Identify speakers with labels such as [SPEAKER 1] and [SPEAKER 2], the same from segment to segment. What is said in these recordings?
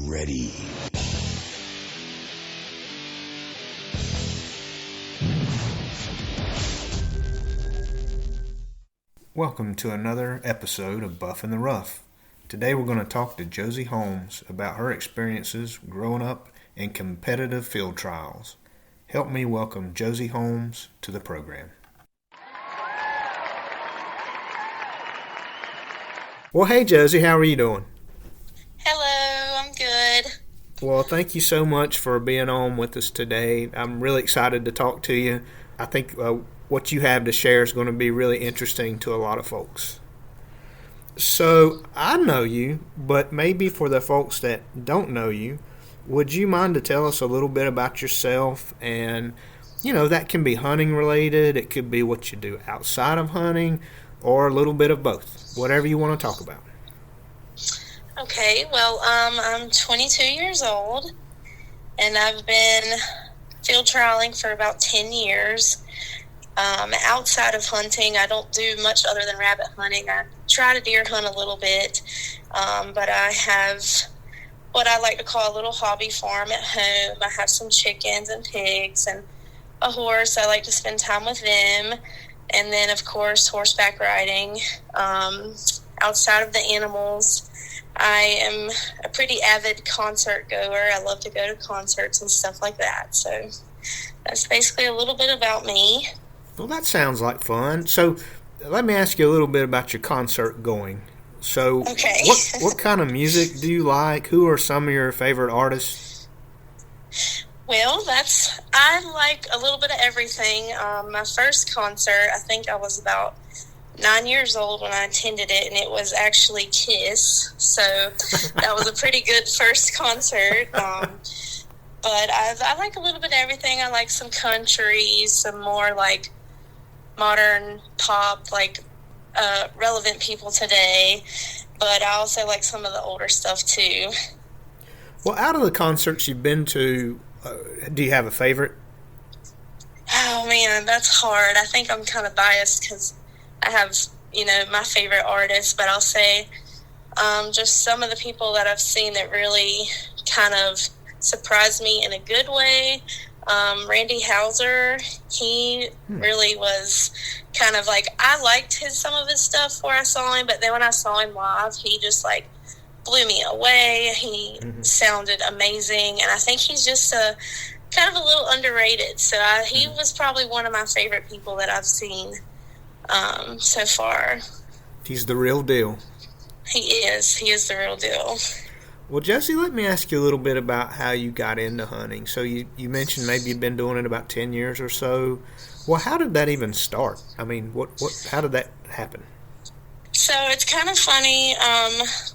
[SPEAKER 1] ready.
[SPEAKER 2] Welcome to another episode of Buff in the Rough. Today we're going to talk to Josie Holmes about her experiences growing up in competitive field trials. Help me welcome Josie Holmes to the program. Well, hey Josie, how are you doing?
[SPEAKER 3] Hello, I'm good.
[SPEAKER 2] Well, thank you so much for being on with us today. I'm really excited to talk to you. I think what you have to share is going to be really interesting to a lot of folks. So, I know you, but maybe for the folks that don't know you, would you mind to tell us a little bit about yourself? And, that can be hunting related, it could be what you do outside of hunting, or a little bit of both, whatever you want to talk about.
[SPEAKER 3] Okay, well, I'm 22 years old, and I've been field trialing for about 10 years. Outside of hunting, I don't do much other than rabbit hunting. I try to deer hunt a little bit, but I have what I like to call a little hobby farm at home. I have some chickens and pigs and a horse. I like to spend time with them. And then, of course, horseback riding. Outside of the animals, I am a pretty avid concert goer. I love to go to concerts and stuff like that. So that's basically a little bit about me.
[SPEAKER 2] Well, that sounds like fun. So let me ask you a little bit about your concert going. So
[SPEAKER 3] okay.
[SPEAKER 2] what kind of music do you like? Who are some of your favorite artists?
[SPEAKER 3] Well, I like a little bit of everything. My first concert, I think I was about 9 years old when I attended it, and it was actually Kiss. So that was a pretty good first concert. But I like a little bit of everything. I like some country, some more like modern pop, like relevant people today. But I also like some of the older stuff too.
[SPEAKER 2] Well, out of the concerts you've been to, do you have a favorite?
[SPEAKER 3] Oh man, that's hard. I think I'm kind of biased because I have, my favorite artists, but I'll say just some of the people that I've seen that really kind of surprised me in a good way. Randy Houser, he really was kind of like, I liked some of his stuff before I saw him, but then when I saw him live, he just like blew me away. He sounded amazing, and I think he's just kind of a little underrated. So he was probably one of my favorite people that I've seen so far.
[SPEAKER 2] He's the real deal.
[SPEAKER 3] He is the real deal.
[SPEAKER 2] Well, Jesse, let me ask you a little bit about how you got into hunting. So you mentioned maybe you've been doing it about 10 years or so. Well, how did that even start? I mean, how did that happen?
[SPEAKER 3] So it's kind of funny.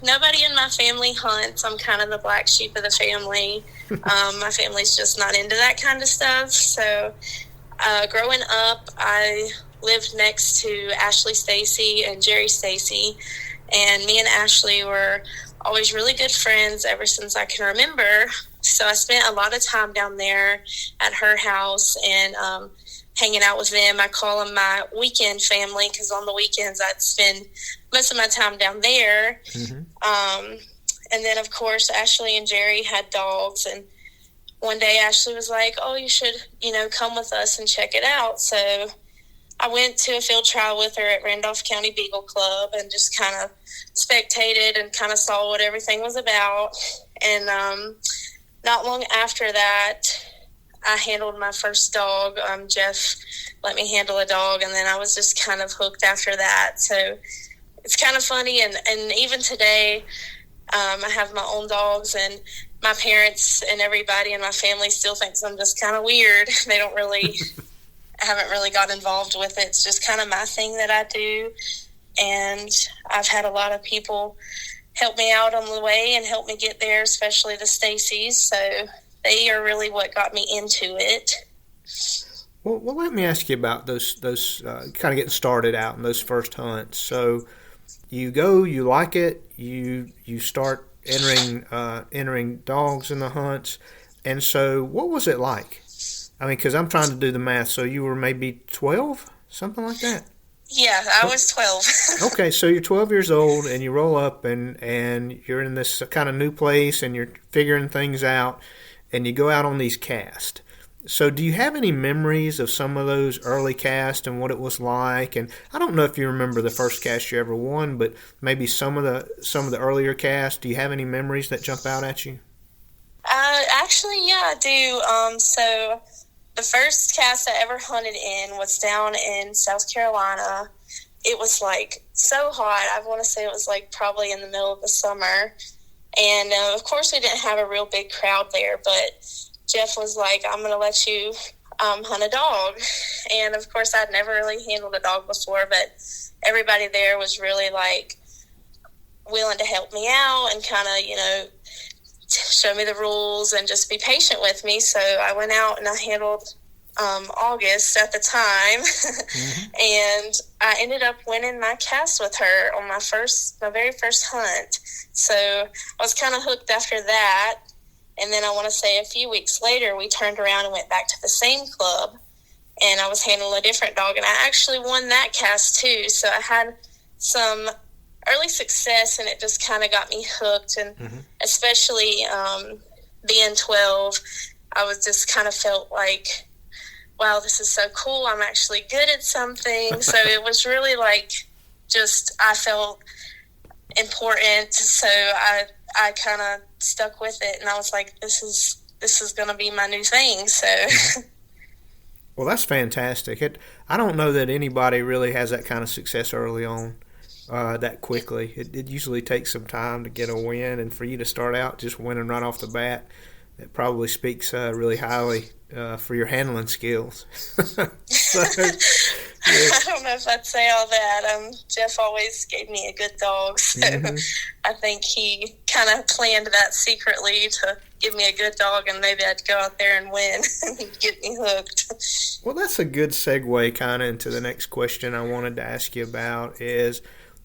[SPEAKER 3] Nobody in my family hunts. I'm kind of the black sheep of the family. My family's just not into that kind of stuff. So growing up, I lived next to Ashley Stacy and Jerry Stacy, and me and Ashley were always really good friends ever since I can remember. So I spent a lot of time down there at her house and hanging out with them. I call them my weekend family because on the weekends I'd spend most of my time down there. And then, of course, Ashley and Jerry had dogs. And one day Ashley was like, oh, you should, come with us and check it out. So I went to a field trial with her at Randolph County Beagle Club and just kind of spectated and kind of saw what everything was about. And not long after that, I handled my first dog. Jeff let me handle a dog, and then I was just kind of hooked after that. So it's kind of funny, and even today, I have my own dogs, and my parents and everybody in my family still thinks I'm just kind of weird. They don't really... I haven't really got involved with it. It's just kind of my thing that I do. And I've had a lot of people help me out on the way and help me get there, especially the Stacys. So they are really what got me into it.
[SPEAKER 2] Well, let me ask you about those kind of getting started out in those first hunts. So you go, you like it, you start entering dogs in the hunts. And so what was it like? I mean, because I'm trying to do the math. So you were maybe 12, something like that?
[SPEAKER 3] Yeah, I was 12.
[SPEAKER 2] Okay, so you're 12 years old and you roll up and you're in this kind of new place and you're figuring things out and you go out on these casts. So do you have any memories of some of those early casts and what it was like? And I don't know if you remember the first cast you ever won, but maybe some of the earlier casts. Do you have any memories that jump out at you?
[SPEAKER 3] Actually, yeah, I do. So the first cast I ever hunted in was down in South Carolina. It was like so hot. I want to say it was like probably in the middle of the summer. And of course, we didn't have a real big crowd there, but Jeff was like, I'm going to let you hunt a dog. And of course, I'd never really handled a dog before, but everybody there was really like willing to help me out and kind of, show me the rules and just be patient with me. So I went out and I handled August at the time, and I ended up winning my cast with her on my very first hunt. So I was kind of hooked after that. And then I want to say a few weeks later, we turned around and went back to the same club, and I was handling a different dog, and I actually won that cast too. So I had some early success, and it just kind of got me hooked. And especially being 12, I was just kind of felt like, wow, this is so cool. I'm actually good at something. So it was really like just I felt important. So I kind of stuck with it, and I was like, this is going to be my new thing. So
[SPEAKER 2] Well, that's fantastic. I don't know that anybody really has that kind of success early on that quickly. It usually takes some time to get a win, and for you to start out just winning right off the bat, it probably speaks really highly for your handling skills. So, yeah.
[SPEAKER 3] I don't know if I'd say all that. Jeff always gave me a good dog, so I think he kind of planned that secretly to give me a good dog, and maybe I'd go out there and win and get me hooked.
[SPEAKER 2] Well, that's a good segue kind of into the next question I wanted to ask you about is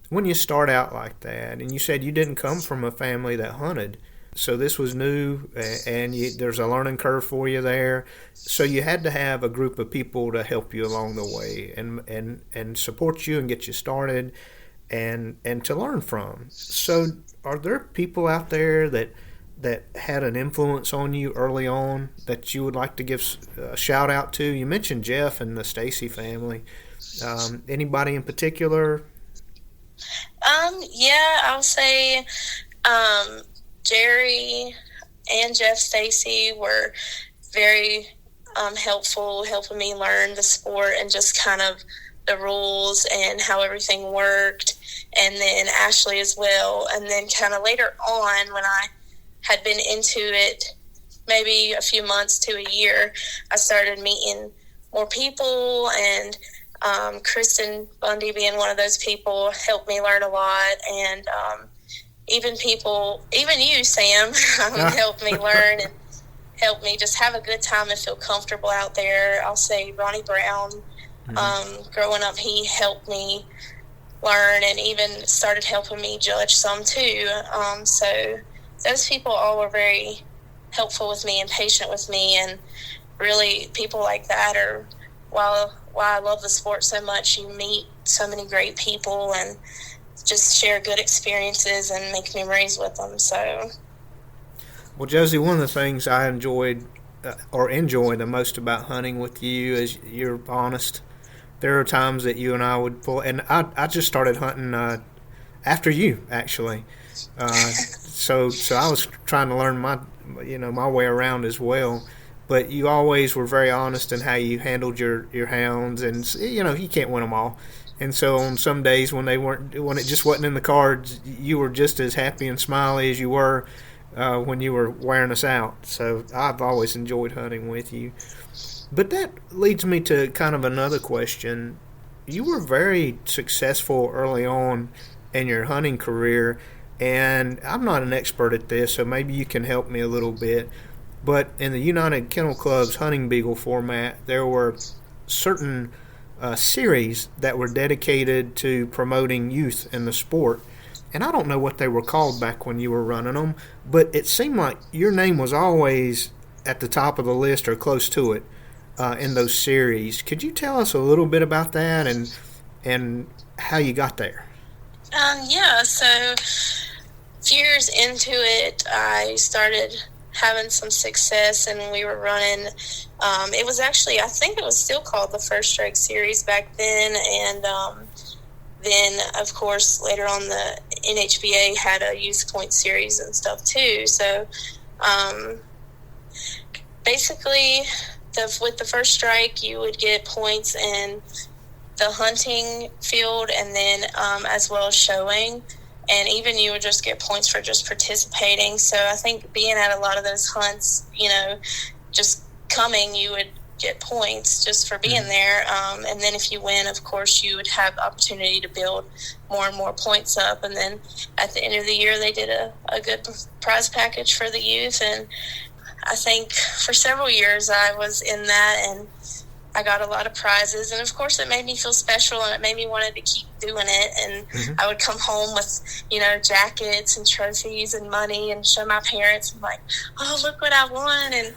[SPEAKER 2] when you start out like that, and you said you didn't come from a family that hunted, so this was new, and there's a learning curve for you there. So you had to have a group of people to help you along the way and support you and get you started and to learn from. So are there people out there that had an influence on you early on that you would like to give a shout out to? You mentioned Jeff and the Stacy family. Anybody in particular?
[SPEAKER 3] Yeah, I'll say Jerry and Jeff Stacy were very helpful, helping me learn the sport and just kind of the rules and how everything worked. And then Ashley as well. And then kind of later on, when I had been into it maybe a few months to a year, I started meeting more people, and Kristen Bundy being one of those people helped me learn a lot. And even you, Sam, helped me learn and helped me just have a good time and feel comfortable out there. I'll say Ronnie Brown, growing up, he helped me learn and even started helping me judge some too. So those people all were very helpful with me and patient with me, and really people like that are why I love the sport so much. You meet so many great people and just share good experiences and make memories with them. So,
[SPEAKER 2] well, Josie, one of the things I enjoy the most about hunting with you is you're honest. There are times that you and I would pull, and I just started hunting after you, actually. So I was trying to learn my way around as well. But you always were very honest in how you handled your hounds, and you can't win them all. And so on some days when it just wasn't in the cards, you were just as happy and smiley as you were when you were wearing us out. So I've always enjoyed hunting with you. But that leads me to kind of another question. You were very successful early on in your hunting career, and I'm not an expert at this, so maybe you can help me a little bit. But in the United Kennel Club's hunting beagle format, there were certain series that were dedicated to promoting youth in the sport. And I don't know what they were called back when you were running them, but it seemed like your name was always at the top of the list or close to it in those series. Could you tell us a little bit about that and how you got there.
[SPEAKER 3] Yeah, so a few years into it, I started having some success, and we were running. It was actually, I think it was still called the First Strike Series back then, and then, of course, later on the NHBA had a youth point series and stuff too. So basically, with the First Strike, you would get points in the hunting field, and then as well as showing, and even you would just get points for just participating. So I think being at a lot of those hunts, just coming, you would get points just for being there, and then if you win, of course, you would have the opportunity to build more and more points up, and then at the end of the year they did a good prize package for the youth. And I think for several years I was in that, and I got a lot of prizes, and of course it made me feel special, and it made me wanted to keep doing it. And I would come home with, jackets and trophies and money and show my parents, and like, oh, look what I won. And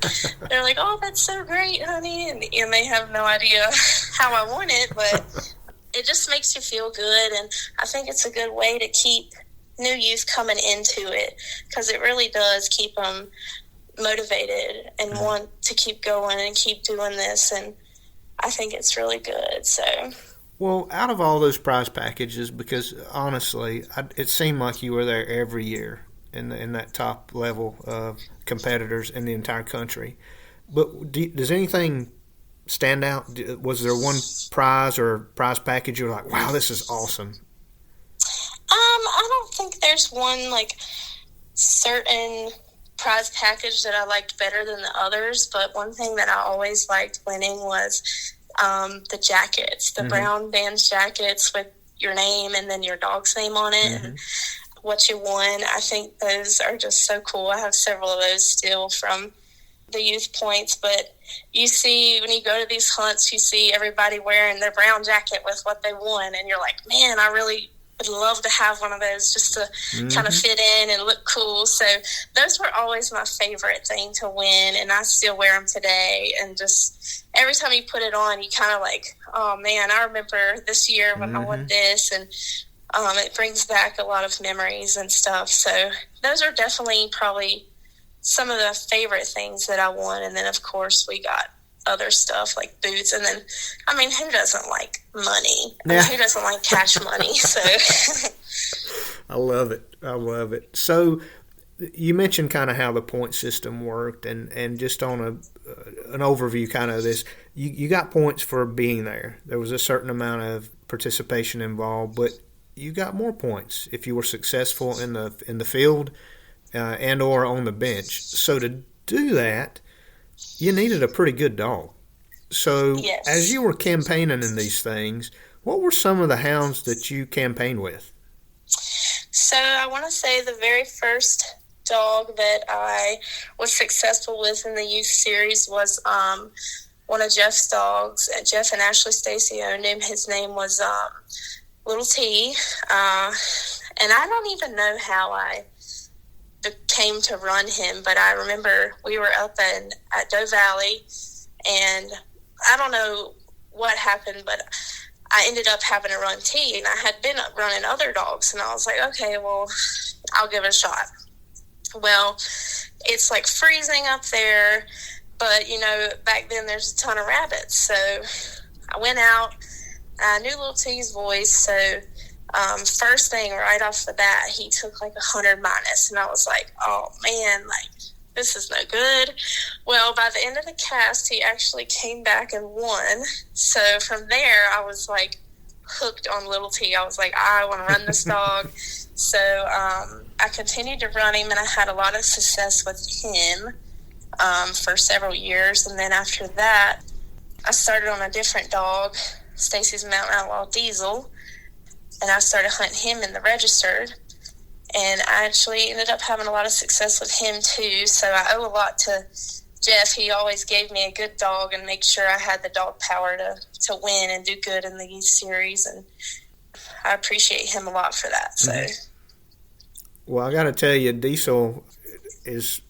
[SPEAKER 3] they're like, oh, that's so great, honey. And they have no idea how I won it, but it just makes you feel good. And I think it's a good way to keep new youth coming into it, because it really does keep them motivated and want to keep going and keep doing this. And I think it's really good. So,
[SPEAKER 2] well, out of all those prize packages, because honestly, it seemed like you were there every year in that top level of competitors in the entire country. But does anything stand out? Was there one prize or prize package you were like, wow, this is awesome?
[SPEAKER 3] I don't think there's one like certain prize package that I liked better than the others, but one thing that I always liked winning was the jackets, the brown band's jackets with your name and then your dog's name on it and what you won. I think those are just so cool. I have several of those still from the youth points, but you see when you go to these hunts, you see everybody wearing their brown jacket with what they won, and you're like, man, I really would love to have one of those just to kind of fit in and look cool. So those were always my favorite thing to win, and I still wear them today. And just every time you put it on, you kind of like, oh man, I remember this year when I won this, and it brings back a lot of memories and stuff. So those are definitely probably some of the favorite things that I won. And then of course we got other stuff like boots, and then I mean, who doesn't like money? I mean, who doesn't like cash money? So
[SPEAKER 2] I love it. So you mentioned kind of how the point system worked, and just on an overview kind of this, you got points for being there. There was a certain amount of participation involved, but you got more points if you were successful in the field and or on the bench. So to do that, you needed a pretty good dog. So
[SPEAKER 3] yes.
[SPEAKER 2] As you were campaigning in these things, what were some of the hounds that you campaigned with?
[SPEAKER 3] So I want to say the very first dog that I was successful with in the youth series was one of Jeff's dogs. Jeff and Ashley Stacy owned him. His name was Little T. And I don't even know how I came to run him, but I remember we were up at Doe Valley, and I don't know what happened, but I ended up having to run T, and I had been running other dogs, and I was like, okay, well, I'll give it a shot. Well, it's like freezing up there, but back then there's a ton of rabbits, so I went out. I knew Little T's voice, so first thing right off the bat, he took like 100 minus, and I was like, oh man, like this is no good. Well, by the end of the cast, he actually came back and won. So from there, I was like hooked on Little T. I was like, I want to run this dog. So I continued to run him, and I had a lot of success with him for several years. And then after that, I started on a different dog, Stacy's Mountain Outlaw Diesel, and I started hunting him in the registered. And I actually ended up having a lot of success with him too. So I owe a lot to Jeff. He always gave me a good dog and make sure I had the dog power to win and do good in the youth series. And I appreciate him a lot for that. So,
[SPEAKER 2] well, I got to tell you, Diesel was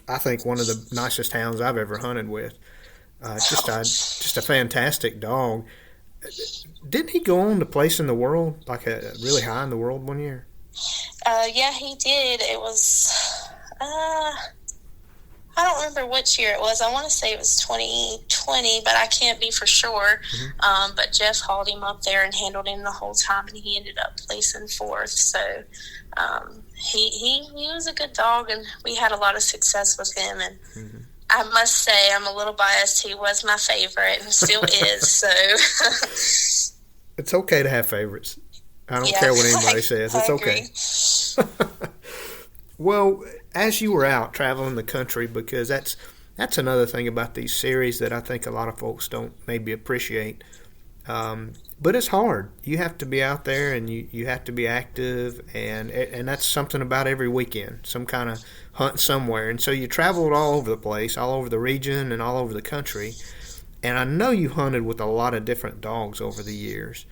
[SPEAKER 2] I think one of the nicest hounds I've ever hunted with. Just a fantastic dog. Didn't he go on to place in the world, like really high in the world one year?
[SPEAKER 3] Yeah, he did. It was, uh, I don't remember which year it was. I want to say it was 2020, but I can't be for sure. But Jeff hauled him up there and handled him the whole time, and he ended up placing fourth. So he was a good dog, and we had a lot of success with him. And I must say, I'm a little biased. He was my favorite and still is. So
[SPEAKER 2] it's okay to have favorites. I don't care what anybody says. It's okay. Well, as you were out traveling the country, because that's another thing about these series that I think a lot of folks don't maybe appreciate. But it's hard. You have to be out there, and you have to be active, and that's something about every weekend, some kind of hunt somewhere. And so you traveled all over the place, all over the region and all over the country. And I know you hunted with a lot of different dogs over the years.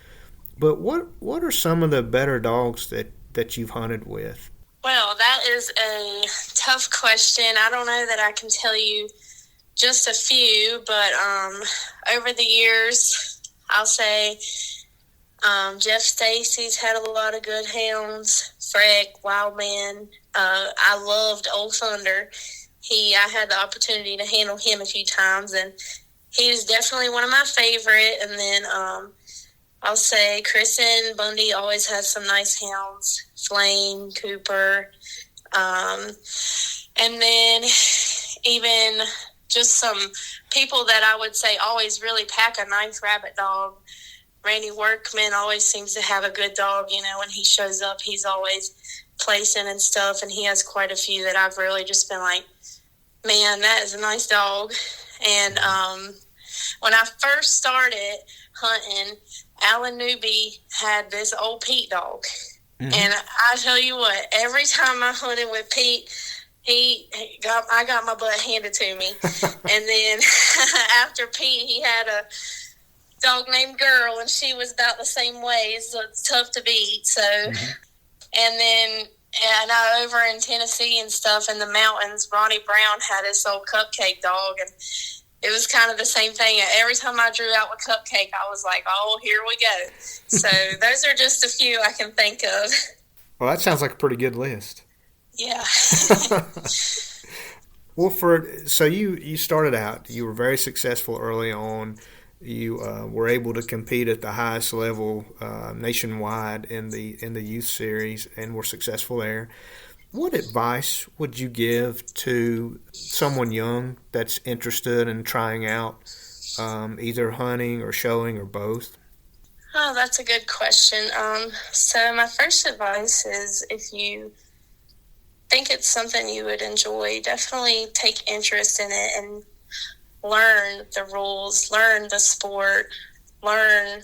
[SPEAKER 2] But what are some of the better dogs that you've hunted with?
[SPEAKER 3] Well, that is a tough question. I don't know that I can tell you just a few, but over the years, I'll say Jeff Stacy's had a lot of good hounds. Freck, Wildman. I loved Old Thunder. I had the opportunity to handle him a few times, and he was definitely one of my favorite. And then I'll say Kristen Bundy always has some nice hounds. Flame, Cooper. And then even just some people that I would say always really pack a nice rabbit dog. Randy Workman always seems to have a good dog. When he shows up, he's always placing and stuff. And he has quite a few that I've really just been like, man, that is a nice dog. And when I first started hunting, Alan Newby had this old Pete dog. And I tell you what, every time I hunted with Pete, I got my butt handed to me. And then after Pete, he had a dog named Girl, and she was about the same way. So it's tough to beat. So, and then over in Tennessee and stuff in the mountains, Ronnie Brown had this old Cupcake dog, and it was kind of the same thing. Every time I drew out with Cupcake, I was like, oh, here we go. So those are just a few I can think of.
[SPEAKER 2] Well, that sounds like a pretty good list.
[SPEAKER 3] Yeah.
[SPEAKER 2] Well, so you started out, you were very successful early on. You were able to compete at the highest level nationwide in the youth series and were successful there. What advice would you give to someone young that's interested in trying out either hunting or showing or both?
[SPEAKER 3] Oh, that's a good question. So my first advice is, if you think it's something you would enjoy, definitely take interest in it and learn the rules, learn the sport, learn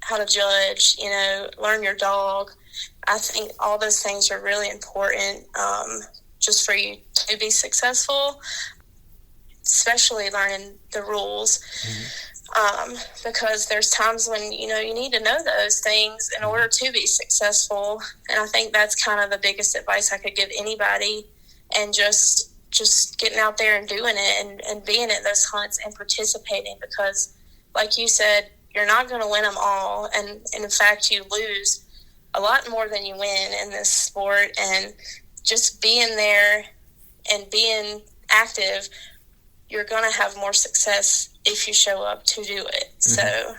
[SPEAKER 3] how to judge, learn your dog. I think all those things are really important just for you to be successful, especially learning the rules. Because there's times when, you need to know those things in order to be successful. And I think that's kind of the biggest advice I could give anybody, and just getting out there and doing it and being at those hunts and participating, because like you said, you're not going to win them all. And in fact, you lose a lot more than you win in this sport. And just being there and being active, you're going to have more success if you show up to do it. So,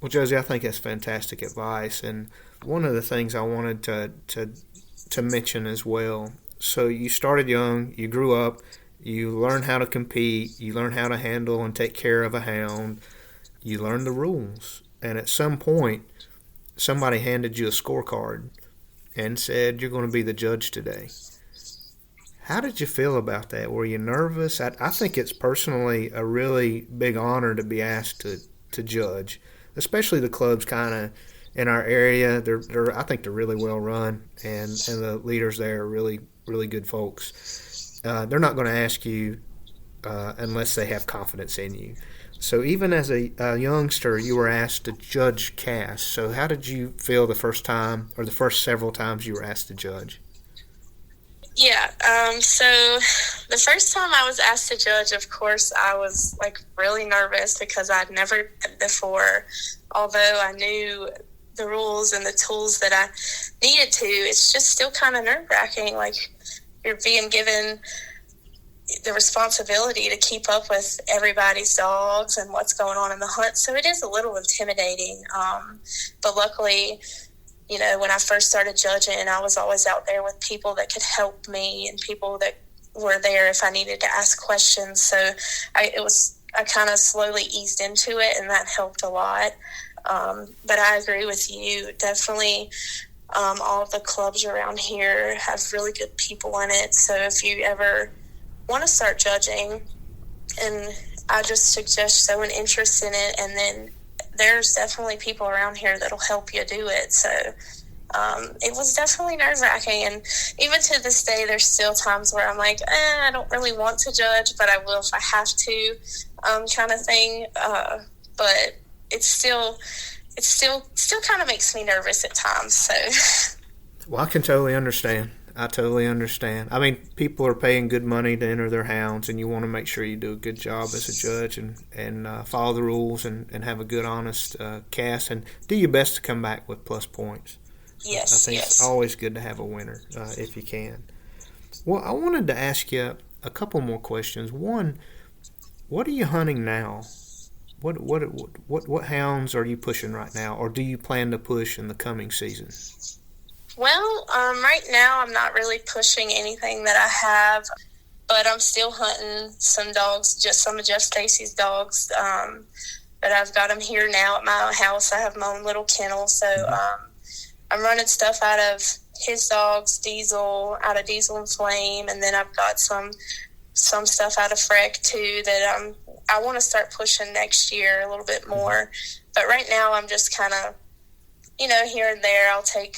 [SPEAKER 2] well, Josie, I think that's fantastic advice. And one of the things I wanted to mention as well. So you started young, you grew up, you learned how to compete, you learned how to handle and take care of a hound, you learned the rules. And at some point, somebody handed you a scorecard and said, you're going to be the judge today. How did you feel about that? Were you nervous? I think it's personally a really big honor to be asked to judge, especially the clubs kind of in our area. I think they're really well run, and the leaders there are really, really good folks. They're not going to ask you unless they have confidence in you. So even as a youngster, you were asked to judge casts. So how did you feel the first time, or the first several times you were asked to judge?
[SPEAKER 3] Yeah, so the first time I was asked to judge, of course, I was really nervous because I'd never done it before. although I knew the rules and the tools that I needed to, it's just still kind of nerve-wracking. Like, you're being given the responsibility to keep up with everybody's dogs and what's going on in the hunt. So it is a little intimidating. But luckily, when I first started judging, I was always out there with people that could help me and people that were there if I needed to ask questions. So I kind of slowly eased into it, and that helped a lot. But I agree with you. Definitely, all of the clubs around here have really good people in it. So if you ever want to start judging, and I just suggest showing interest in it, and then there's definitely people around here that'll help you do it. So it was definitely nerve-wracking, and even to this day there's still times where I'm like, I don't really want to judge, but I will if I have to, kind of thing. But it still kind of makes me nervous at times. So
[SPEAKER 2] Well, I can totally understand. I totally understand. I mean, people are paying good money to enter their hounds, and you want to make sure you do a good job as a judge and follow the rules and have a good, honest cast and do your best to come back with plus points.
[SPEAKER 3] Yes,
[SPEAKER 2] I think it's always good to have a winner if you can. Well, I wanted to ask you a couple more questions. One, what are you hunting now? What hounds are you pushing right now, or do you plan to push in the coming season?
[SPEAKER 3] Well, right now I'm not really pushing anything that I have, but I'm still hunting some dogs, just some of Jeff Stacy's dogs. But I've got them here now at my house. I have my own little kennel, so I'm running stuff out of his dogs, out of Diesel and Flame, and then I've got some stuff out of Freck too that I want to start pushing next year a little bit more. But right now I'm just kind of, here and there. I'll take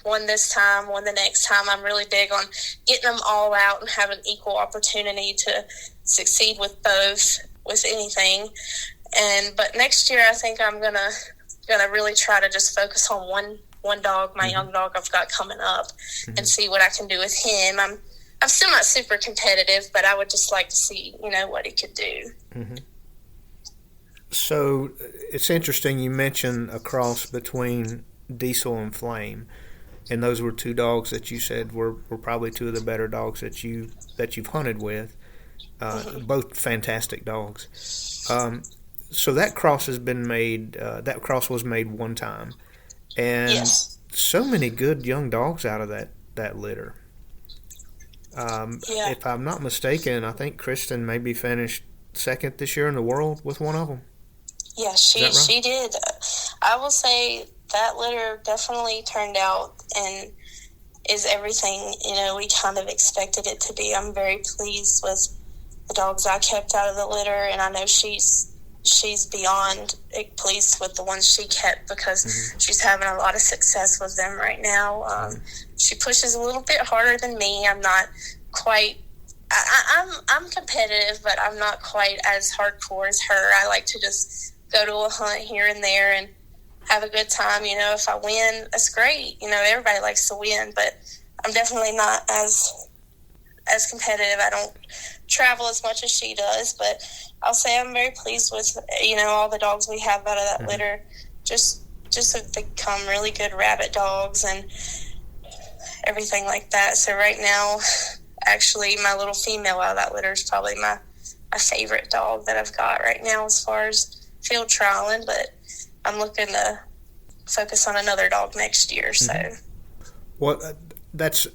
[SPEAKER 3] one this time, one the next time. I'm really big on getting them all out and having equal opportunity to succeed with both, with anything. But next year, I think I'm gonna really try to just focus on one dog, my young dog I've got coming up, and see what I can do with him. I'm still not super competitive, but I would just like to see, what he could do.
[SPEAKER 2] Mm-hmm. So it's interesting you mentioned a cross between Diesel and Flame. And those were two dogs that you said were probably two of the better dogs that you've hunted with. Both fantastic dogs. So that cross has been made. That cross was made one time, and so many good young dogs out of that litter. If I'm not mistaken, I think Kristen maybe finished second this year in the world with one of them.
[SPEAKER 3] Yeah, she did. I will say that litter definitely turned out and is everything, we kind of expected it to be. I'm very pleased with the dogs I kept out of the litter, and I know she's beyond pleased with the ones she kept because she's having a lot of success with them right now. She pushes a little bit harder than me. I'm not quite. I'm competitive, but I'm not quite as hardcore as her. I like to just go to a hunt here and there and have a good time. If I win, that's great. Everybody likes to win, but I'm definitely not as competitive. I don't travel as much as she does, but I'll say I'm very pleased with, all the dogs we have out of that litter. Just have become really good rabbit dogs and everything like that. So right now, actually, my little female out of that litter is probably my favorite dog that I've got right now as far as field trialing, but I'm looking to focus on another dog next year. So,
[SPEAKER 2] well, that's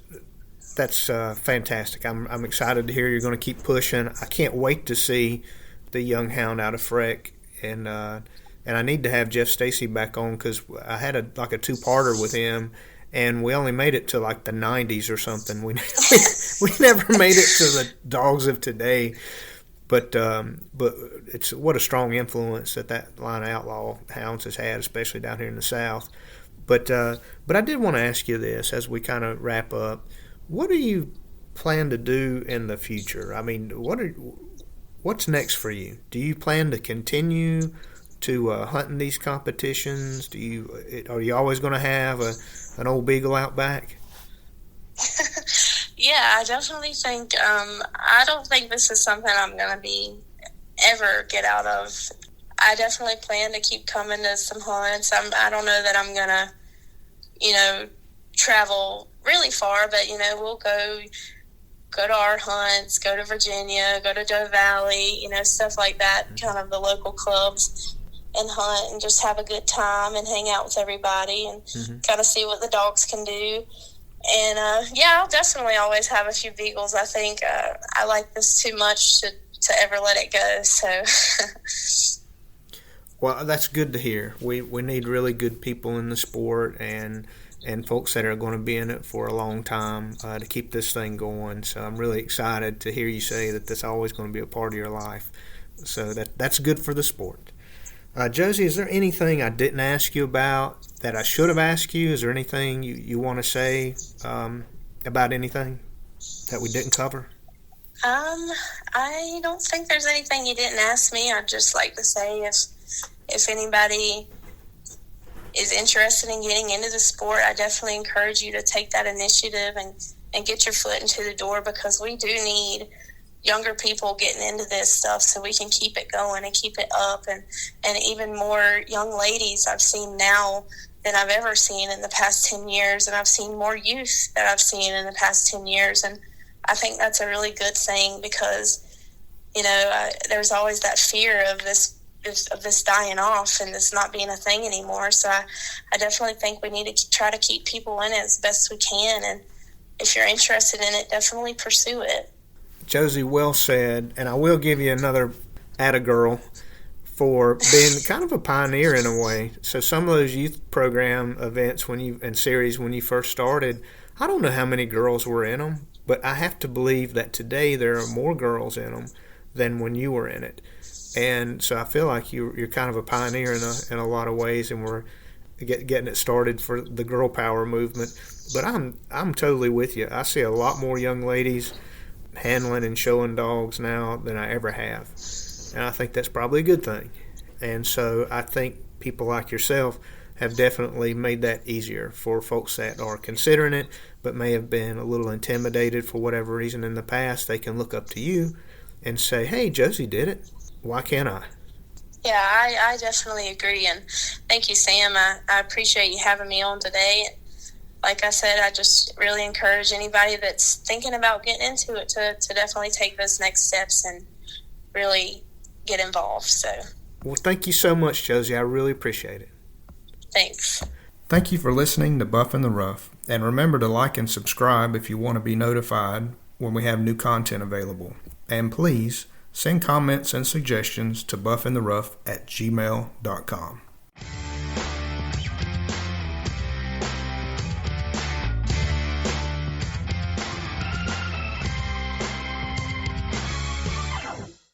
[SPEAKER 2] fantastic. I'm excited to hear you're going to keep pushing. I can't wait to see the young hound out of Freck, and I need to have Jeff Stacy back on because I had a two-parter with him, and we only made it to like the 90s or something. We never made it to the dogs of today. But it's what a strong influence that line of outlaw hounds has had, especially down here in the South. But I did want to ask you this as we kind of wrap up. What do you plan to do in the future? I mean, what's next for you? Do you plan to continue to hunt in these competitions? Are you always going to have an old beagle out back?
[SPEAKER 3] Yeah, I definitely think, I don't think this is something I'm going to ever get out of. I definitely plan to keep coming to some hunts. I don't know that I'm going to, travel really far, but, we'll go to our hunts, go to Virginia, go to Doe Valley, stuff like that, kind of the local clubs, and hunt and just have a good time and hang out with everybody and kind of see what the dogs can do. And, I'll definitely always have a few beagles. I think I like this too much to ever let it go. So,
[SPEAKER 2] well, that's good to hear. We need really good people in the sport and folks that are going to be in it for a long time to keep this thing going. So I'm really excited to hear you say that that's always going to be a part of your life. So that's good for the sport. Josie, is there anything I didn't ask you about that I should have asked you? Is there anything you want to say about anything that we didn't cover?
[SPEAKER 3] I don't think there's anything you didn't ask me. I'd just like to say if anybody is interested in getting into the sport, I definitely encourage you to take that initiative and get your foot into the door, because we do need younger people getting into this stuff so we can keep it going and keep it up, and even more young ladies I've seen now than I've ever seen in the past 10 years, and I've seen more youth that I've seen in the past 10 years, and I think that's a really good thing, because there's always that fear of this dying off and this not being a thing anymore. So I definitely think we need to try to keep people in it as best we can, and if you're interested in it, definitely pursue it.
[SPEAKER 2] Josie, well said, and I will give you another atta-girl for being kind of a pioneer in a way. So some of those youth program events and series when you first started, I don't know how many girls were in them, but I have to believe that today there are more girls in them than when you were in it. And so I feel like you're kind of a pioneer in a lot of ways, and we're getting it started for the girl power movement. But I'm totally with you. I see a lot more young ladies handling and showing dogs now than I ever have, and I think that's probably a good thing. And so I think people like yourself have definitely made that easier for folks that are considering it but may have been a little intimidated for whatever reason in the past. They can look up to you and say, hey, Josie did it, why can't I?
[SPEAKER 3] Yeah, I definitely agree, and thank you, Sam. I appreciate you having me on today. Like I said, I just really encourage anybody that's thinking about getting into it to definitely take those next steps and really get involved. So,
[SPEAKER 2] well, thank you so much, Josie. I really appreciate it.
[SPEAKER 3] Thanks.
[SPEAKER 2] Thank you for listening to Buff in the Rough. And remember to like and subscribe if you want to be notified when we have new content available. And please send comments and suggestions to buffintherough@gmail.com.